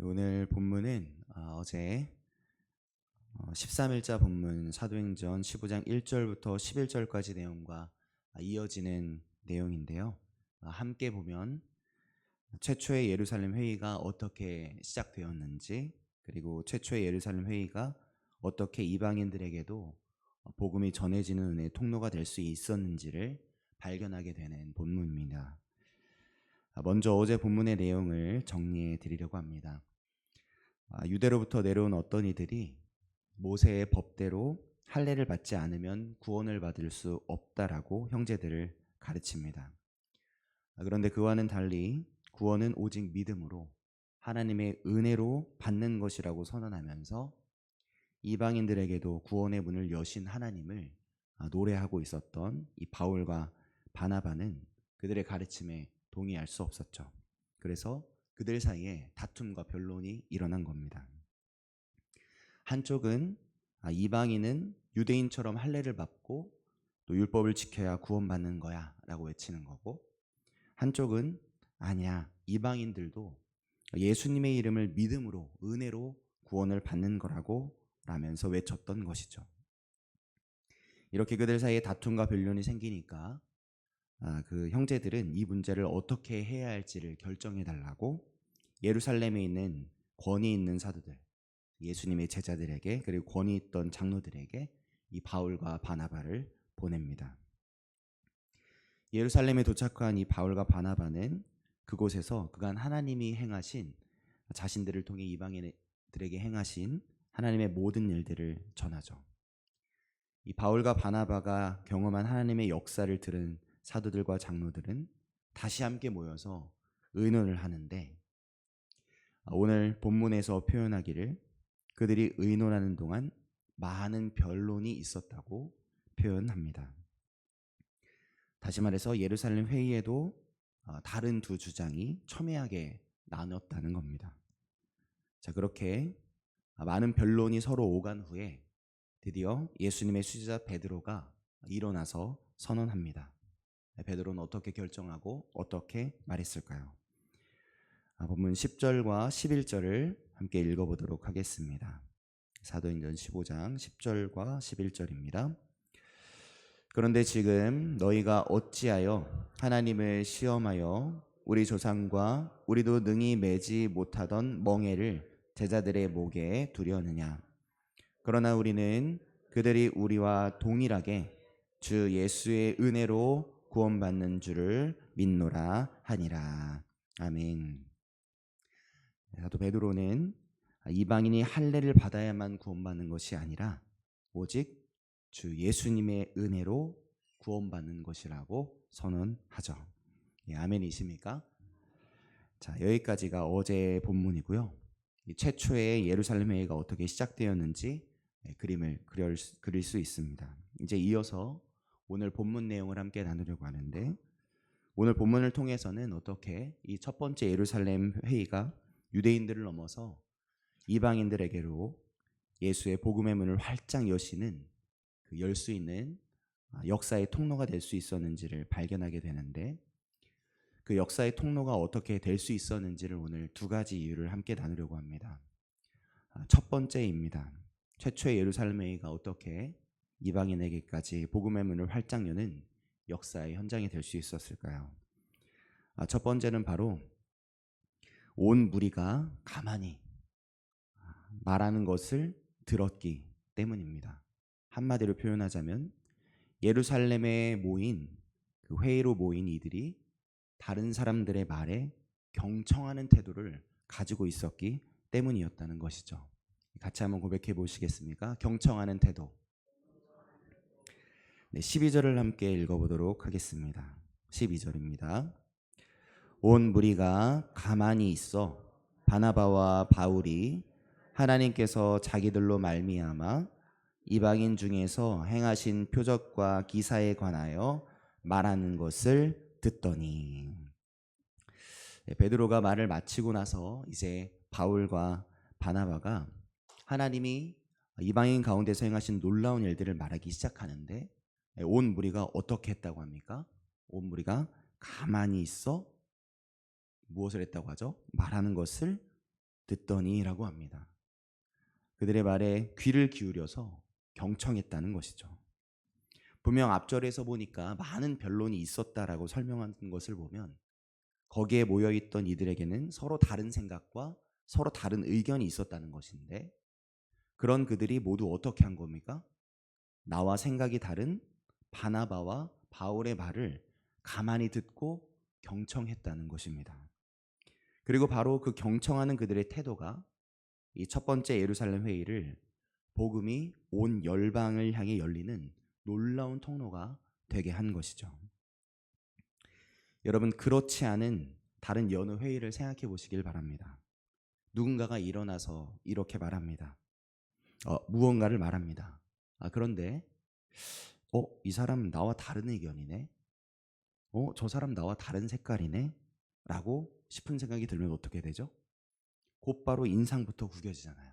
오늘 본문은 어제 13일자 본문 사도행전 15장 1절부터 11절까지 내용과 이어지는 내용인데요. 함께 보면 최초의 예루살렘 회의가 어떻게 시작되었는지, 그리고 최초의 예루살렘 회의가 어떻게 이방인들에게도 복음이 전해지는 은혜의 통로가 될 수 있었는지를 발견하게 되는 본문입니다. 먼저 어제 본문의 내용을 정리해 드리려고 합니다. 유대로부터 내려온 어떤 이들이 모세의 법대로 할례를 받지 않으면 구원을 받을 수 없다라고 형제들을 가르칩니다. 그런데 그와는 달리 구원은 오직 믿음으로 하나님의 은혜로 받는 것이라고 선언하면서 이방인들에게도 구원의 문을 여신 하나님을 노래하고 있었던 이 바울과 바나바는 그들의 가르침에 동의할 수 없었죠. 그래서 그들 사이에 다툼과 변론이 일어난 겁니다. 한쪽은 이방인은 유대인처럼 할례를 받고 또 율법을 지켜야 구원받는 거야 라고 외치는 거고, 한쪽은 아니야, 이방인들도 예수님의 이름을 믿음으로 은혜로 구원을 받는 거라고 라면서 외쳤던 것이죠. 이렇게 그들 사이에 다툼과 변론이 생기니까 그 형제들은 이 문제를 어떻게 해야 할지를 결정해 달라고 예루살렘에 있는 권위 있는 사도들, 예수님의 제자들에게, 그리고 권위 있던 장로들에게 이 바울과 바나바를 보냅니다. 예루살렘에 도착한 이 바울과 바나바는 그곳에서 그간 하나님이 행하신, 자신들을 통해 이방인들에게 행하신 하나님의 모든 일들을 전하죠. 이 바울과 바나바가 경험한 하나님의 역사를 들은 사도들과 장로들은 다시 함께 모여서 의논을 하는데, 오늘 본문에서 표현하기를 그들이 의논하는 동안 많은 변론이 있었다고 표현합니다. 다시 말해서 예루살렘 회의에도 다른 두 주장이 첨예하게 나눴다는 겁니다. 자, 그렇게 많은 변론이 서로 오간 후에 드디어 예수님의 수제자 베드로가 일어나서 선언합니다. 베드로는 어떻게 결정하고 어떻게 말했을까요? 본문 10절과 11절을 함께 읽어보도록 하겠습니다. 사도행전 15장 10절과 11절입니다. 그런데 지금 너희가 어찌하여 하나님을 시험하여 우리 조상과 우리도 능히 매지 못하던 멍에를 제자들의 목에 두려느냐? 그러나 우리는 그들이 우리와 동일하게 주 예수의 은혜로 구원받는 줄을 믿노라 하니라. 아멘. 사도 베드로는 이방인이 할례를 받아야만 구원받는 것이 아니라 오직 주 예수님의 은혜로 구원받는 것이라고 선언하죠. 예, 아멘이십니까? 자, 여기까지가 어제의 본문이고요. 최초의 예루살렘 회의가 어떻게 시작되었는지 그림을 그릴 수 있습니다. 이제 이어서 오늘 본문 내용을 함께 나누려고 하는데, 오늘 본문을 통해서는 어떻게 이 첫 번째 예루살렘 회의가 유대인들을 넘어서 이방인들에게로 예수의 복음의 문을 활짝 여시는 열 수 있는 역사의 통로가 될 수 있었는지를 발견하게 되는데, 그 역사의 통로가 어떻게 될 수 있었는지를 오늘 두 가지 이유를 함께 나누려고 합니다. 첫 번째입니다. 최초의 예루살렘 회의가 어떻게 이방인에게까지 복음의 문을 활짝 여는 역사의 현장이 될 수 있었을까요? 첫 번째는 바로 온 무리가 가만히 말하는 것을 들었기 때문입니다. 한마디로 표현하자면 예루살렘에 모인 그 회의로 모인 이들이 다른 사람들의 말에 경청하는 태도를 가지고 있었기 때문이었다는 것이죠. 같이 한번 고백해 보시겠습니까? 경청하는 태도. 네, 12절을 함께 읽어보도록 하겠습니다. 12절입니다. 온 무리가 가만히 있어 바나바와 바울이 하나님께서 자기들로 말미암아 이방인 중에서 행하신 표적과 기사에 관하여 말하는 것을 듣더니. 베드로가 말을 마치고 나서 이제 바울과 바나바가 하나님이 이방인 가운데서 행하신 놀라운 일들을 말하기 시작하는데, 온 무리가 어떻게 했다고 합니까? 온 무리가 가만히 있어 무엇을 했다고 하죠? 말하는 것을 듣더니라고 합니다. 그들의 말에 귀를 기울여서 경청했다는 것이죠. 분명 앞절에서 보니까 많은 변론이 있었다라고 설명한 것을 보면 거기에 모여있던 이들에게는 서로 다른 생각과 서로 다른 의견이 있었다는 것인데 그런 그들이 모두 어떻게 한 겁니까? 나와 생각이 다른 바나바와 바울의 말을 가만히 듣고 경청했다는 것입니다. 그리고 바로 그 경청하는 그들의 태도가 이 첫 번째 예루살렘 회의를 복음이 온 열방을 향해 열리는 놀라운 통로가 되게 한 것이죠. 여러분, 그렇지 않은 다른 여느 회의를 생각해 보시길 바랍니다. 누군가가 일어나서 이렇게 말합니다. 무언가를 말합니다. 그런데 이 사람 나와 다른 의견이네. 저 사람 나와 다른 색깔이네. 라고 싶은 생각이 들면 어떻게 되죠? 곧바로 인상부터 구겨지잖아요.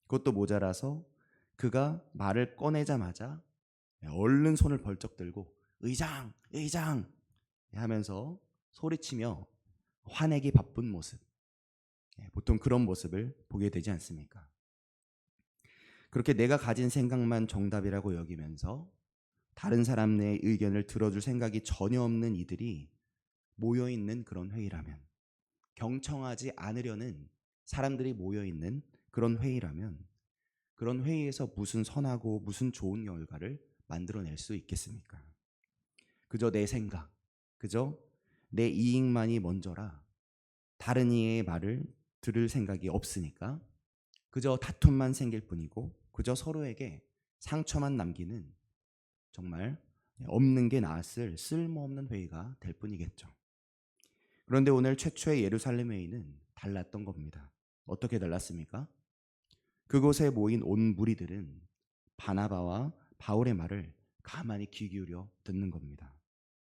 그것도 모자라서 그가 말을 꺼내자마자 얼른 손을 벌쩍 들고 의장, 의장 하면서 소리치며 화내기 바쁜 모습. 보통 그런 모습을 보게 되지 않습니까? 그렇게 내가 가진 생각만 정답이라고 여기면서 다른 사람의 의견을 들어줄 생각이 전혀 없는 이들이 모여있는 그런 회의라면, 경청하지 않으려는 사람들이 모여있는 그런 회의라면 그런 회의에서 무슨 선하고 무슨 좋은 결과를 만들어낼 수 있겠습니까? 그저 내 생각, 그저 내 이익만이 먼저라 다른 이의 말을 들을 생각이 없으니까 그저 다툼만 생길 뿐이고 그저 서로에게 상처만 남기는 정말 없는 게 나았을 쓸모없는 회의가 될 뿐이겠죠. 그런데 오늘 최초의 예루살렘 회의는 달랐던 겁니다. 어떻게 달랐습니까? 그곳에 모인 온 무리들은 바나바와 바울의 말을 가만히 귀 기울여 듣는 겁니다.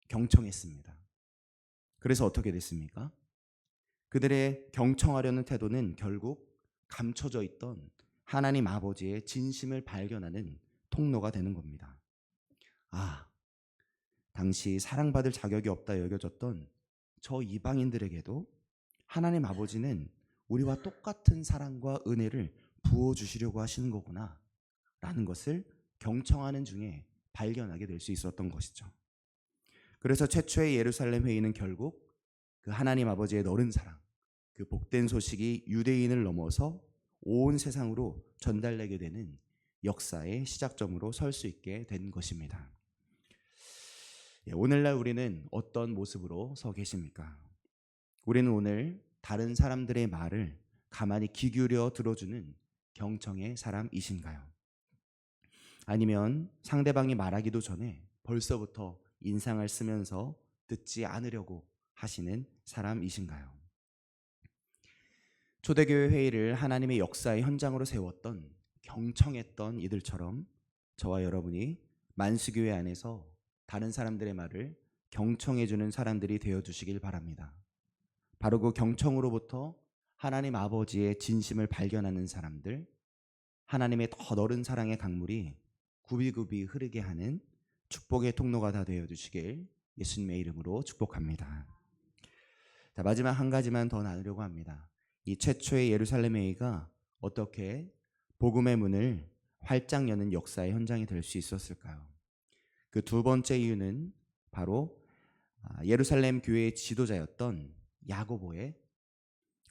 경청했습니다. 그래서 어떻게 됐습니까? 그들의 경청하려는 태도는 결국 감춰져 있던 하나님 아버지의 진심을 발견하는 통로가 되는 겁니다. 당시 사랑받을 자격이 없다 여겨졌던 저 이방인들에게도 하나님 아버지는 우리와 똑같은 사랑과 은혜를 부어주시려고 하시는 거구나 라는 것을 경청하는 중에 발견하게 될 수 있었던 것이죠. 그래서 최초의 예루살렘 회의는 결국 그 하나님 아버지의 너른 사랑, 그 복된 소식이 유대인을 넘어서 온 세상으로 전달되게 되는 역사의 시작점으로 설 수 있게 된 것입니다. 오늘날 우리는 어떤 모습으로 서 계십니까? 우리는 오늘 다른 사람들의 말을 가만히 귀 기울여 들어주는 경청의 사람이신가요? 아니면 상대방이 말하기도 전에 벌써부터 인상을 쓰면서 듣지 않으려고 하시는 사람이신가요? 초대교회 회의를 하나님의 역사의 현장으로 세웠던 경청했던 이들처럼 저와 여러분이 만수교회 안에서 다른 사람들의 말을 경청해주는 사람들이 되어주시길 바랍니다. 바로 그 경청으로부터 하나님 아버지의 진심을 발견하는 사람들, 하나님의 더 넓은 사랑의 강물이 굽이굽이 흐르게 하는 축복의 통로가 다 되어주시길 예수님의 이름으로 축복합니다. 자, 마지막 한 가지만 더 나누려고 합니다. 이 최초의 예루살렘 회의가 어떻게 복음의 문을 활짝 여는 역사의 현장이 될 수 있었을까요? 그 두 번째 이유는 바로 예루살렘 교회의 지도자였던 야고보의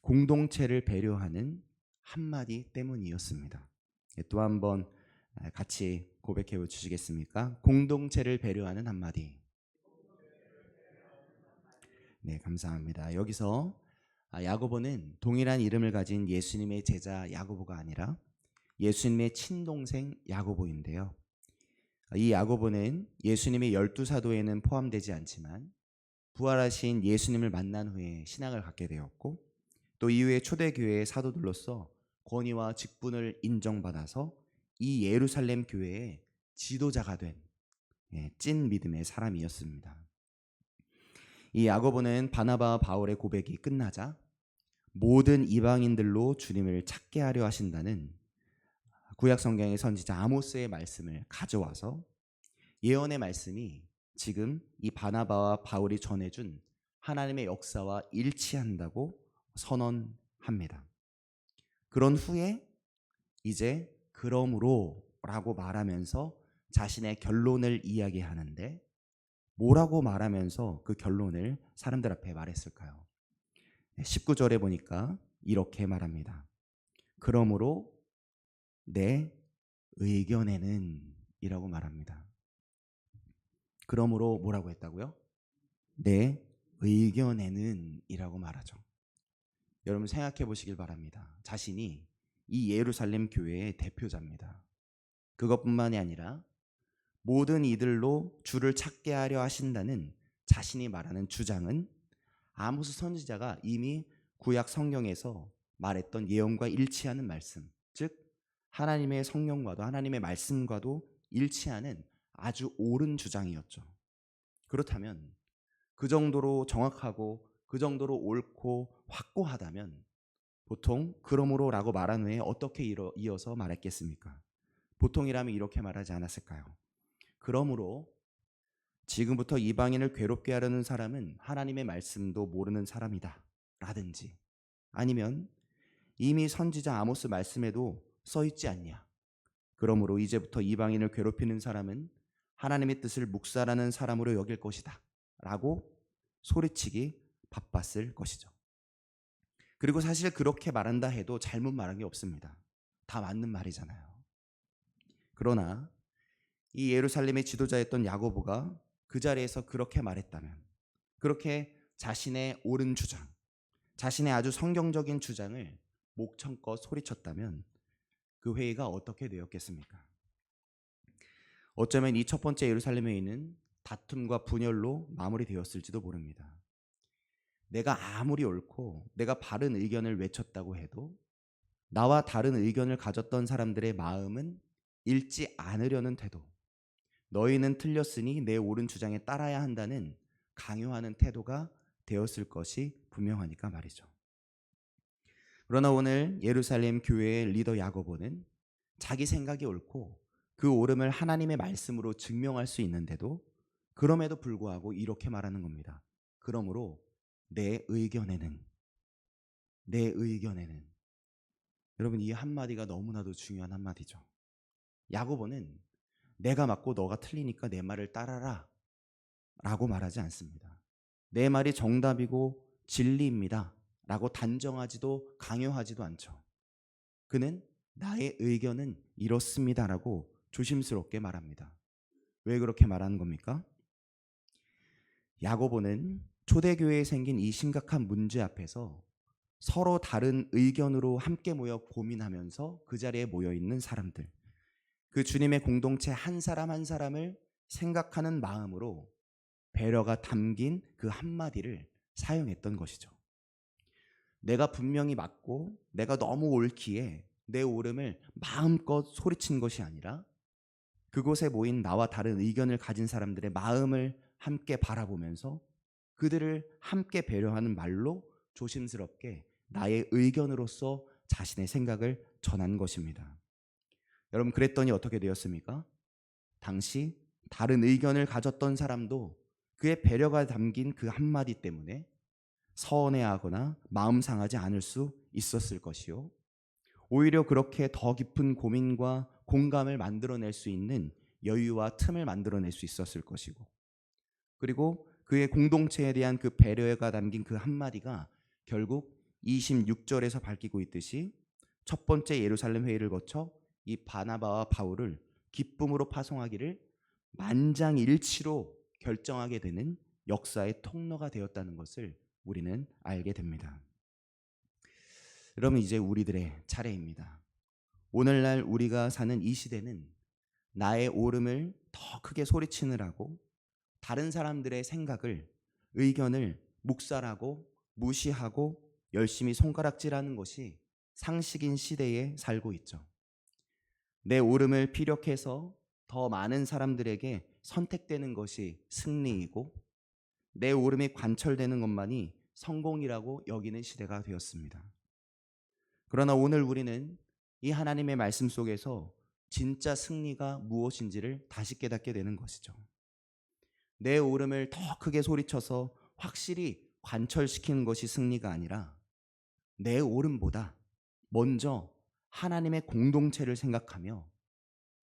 공동체를 배려하는 한마디 때문이었습니다. 또 한번 같이 고백해 주시겠습니까? 공동체를 배려하는 한마디. 네, 감사합니다. 여기서 야고보는 동일한 이름을 가진 예수님의 제자 야고보가 아니라 예수님의 친동생 야고보인데요. 이 야고보는 예수님의 12사도에는 포함되지 않지만 부활하신 예수님을 만난 후에 신앙을 갖게 되었고 또 이후에 초대교회의 사도들로서 권위와 직분을 인정받아서 이 예루살렘 교회의 지도자가 된 찐 믿음의 사람이었습니다. 이 야고보는 바나바와 바울의 고백이 끝나자 모든 이방인들로 주님을 찾게 하려 하신다는 구약 성경의 선지자 아모스의 말씀을 가져와서 예언의 말씀이 지금 이 바나바와 바울이 전해준 하나님의 역사와 일치한다고 선언합니다. 그런 후에 이제 그러므로라고 말하면서 자신의 결론을 이야기하는데 뭐라고 말하면서 그 결론을 사람들 앞에 말했을까요? 19절에 보니까 이렇게 말합니다. 그러므로 내 의견에는 이라고 말합니다. 그러므로 뭐라고 했다고요? 내 의견에는 이라고 말하죠. 여러분 생각해 보시길 바랍니다. 자신이 이 예루살렘 교회의 대표자입니다. 그것뿐만이 아니라 모든 이들로 주를 찾게 하려 하신다는 자신이 말하는 주장은 아모스 선지자가 이미 구약 성경에서 말했던 예언과 일치하는 말씀, 즉 하나님의 성령과도 하나님의 말씀과도 일치하는 아주 옳은 주장이었죠. 그렇다면 그 정도로 정확하고 그 정도로 옳고 확고하다면 보통 그러므로라고 말한 후에 어떻게 이어서 말했겠습니까? 보통이라면 이렇게 말하지 않았을까요? 그러므로 지금부터 이방인을 괴롭게 하려는 사람은 하나님의 말씀도 모르는 사람이다 라든지, 아니면 이미 선지자 아모스 말씀에도 써있지 않냐, 그러므로 이제부터 이방인을 괴롭히는 사람은 하나님의 뜻을 묵살하는 사람으로 여길 것이다 라고 소리치기 바빴을 것이죠. 그리고 사실 그렇게 말한다 해도 잘못 말한 게 없습니다. 다 맞는 말이잖아요. 그러나 이 예루살렘의 지도자였던 야고보가 그 자리에서 그렇게 말했다면, 그렇게 자신의 옳은 주장, 자신의 아주 성경적인 주장을 목청껏 소리쳤다면 그 회의가 어떻게 되었겠습니까? 어쩌면 이 첫 번째 예루살렘 회의는 다툼과 분열로 마무리되었을지도 모릅니다. 내가 아무리 옳고 내가 바른 의견을 외쳤다고 해도 나와 다른 의견을 가졌던 사람들의 마음은 읽지 않으려는 태도, 너희는 틀렸으니 내 옳은 주장에 따라야 한다는 강요하는 태도가 되었을 것이 분명하니까 말이죠. 그러나 오늘 예루살렘 교회의 리더 야고보는 자기 생각이 옳고 그 옳음을 하나님의 말씀으로 증명할 수 있는데도 그럼에도 불구하고 이렇게 말하는 겁니다. 그러므로 내 의견에는 여러분, 이 한마디가 너무나도 중요한 한마디죠. 야고보는 내가 맞고 너가 틀리니까 내 말을 따라라 라고 말하지 않습니다. 내 말이 정답이고 진리입니다 라고 단정하지도 강요하지도 않죠. 그는 나의 의견은 이렇습니다 라고 조심스럽게 말합니다. 왜 그렇게 말하는 겁니까? 야고보는 초대교회에 생긴 이 심각한 문제 앞에서 서로 다른 의견으로 함께 모여 고민하면서 그 자리에 모여 있는 사람들, 그 주님의 공동체 한 사람 한 사람을 생각하는 마음으로 배려가 담긴 그 한마디를 사용했던 것이죠. 내가 분명히 맞고 내가 너무 옳기에 내 옳음을 마음껏 소리친 것이 아니라 그곳에 모인 나와 다른 의견을 가진 사람들의 마음을 함께 바라보면서 그들을 함께 배려하는 말로 조심스럽게 나의 의견으로서 자신의 생각을 전한 것입니다. 여러분, 그랬더니 어떻게 되었습니까? 당시 다른 의견을 가졌던 사람도 그의 배려가 담긴 그 한마디 때문에 서운해하거나 마음 상하지 않을 수 있었을 것이요, 오히려 그렇게 더 깊은 고민과 공감을 만들어낼 수 있는 여유와 틈을 만들어낼 수 있었을 것이고, 그리고 그의 공동체에 대한 그 배려가 담긴 그 한마디가 결국 26절에서 밝히고 있듯이 첫 번째 예루살렘 회의를 거쳐 이 바나바와 바울을 기쁨으로 파송하기를 만장일치로 결정하게 되는 역사의 통로가 되었다는 것을 우리는 알게 됩니다. 여러분, 이제 우리들의 차례입니다. 오늘날 우리가 사는 이 시대는 나의 옳음을 더 크게 소리치느라고 다른 사람들의 생각을, 의견을 묵살하고 무시하고 열심히 손가락질하는 것이 상식인 시대에 살고 있죠. 내 옳음을 피력해서 더 많은 사람들에게 선택되는 것이 승리이고 내 옳음이 관철되는 것만이 성공이라고 여기는 시대가 되었습니다. 그러나 오늘 우리는 이 하나님의 말씀 속에서 진짜 승리가 무엇인지를 다시 깨닫게 되는 것이죠. 내 옳음을 더 크게 소리쳐서 확실히 관철시키는 것이 승리가 아니라 내 옳음보다 먼저 하나님의 공동체를 생각하며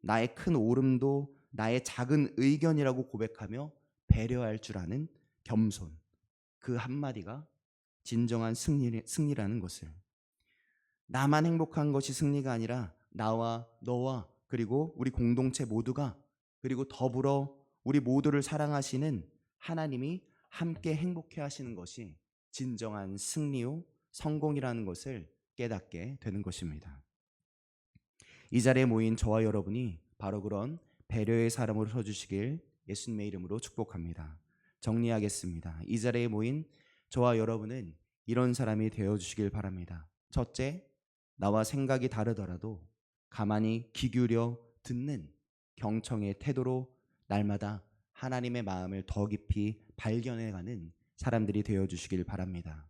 나의 큰 오름도 나의 작은 의견이라고 고백하며 배려할 줄 아는 겸손, 그 한마디가 진정한 승리라는 것을, 나만 행복한 것이 승리가 아니라 나와 너와 그리고 우리 공동체 모두가, 그리고 더불어 우리 모두를 사랑하시는 하나님이 함께 행복해 하시는 것이 진정한 승리요 성공이라는 것을 깨닫게 되는 것입니다. 이 자리에 모인 저와 여러분이 바로 그런 배려의 사람으로 서주시길 예수님의 이름으로 축복합니다. 정리하겠습니다. 이 자리에 모인 저와 여러분은 이런 사람이 되어주시길 바랍니다. 첫째, 나와 생각이 다르더라도 가만히 귀 기울여 듣는 경청의 태도로 날마다 하나님의 마음을 더 깊이 발견해가는 사람들이 되어주시길 바랍니다.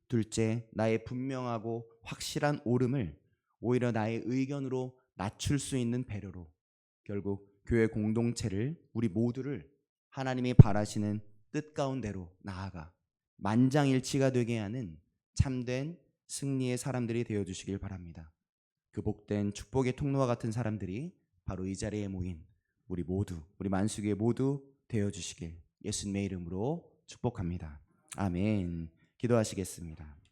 둘째, 나의 분명하고 확실한 옳음을 오히려 나의 의견으로 낮출 수 있는 배려로 결국 교회 공동체를, 우리 모두를 하나님이 바라시는 뜻 가운데로 나아가 만장일치가 되게 하는 참된 승리의 사람들이 되어주시길 바랍니다. 그 복된 축복의 통로와 같은 사람들이 바로 이 자리에 모인 우리 모두, 우리 만수교회 모두 되어주시길 예수님의 이름으로 축복합니다. 아멘. 기도하시겠습니다.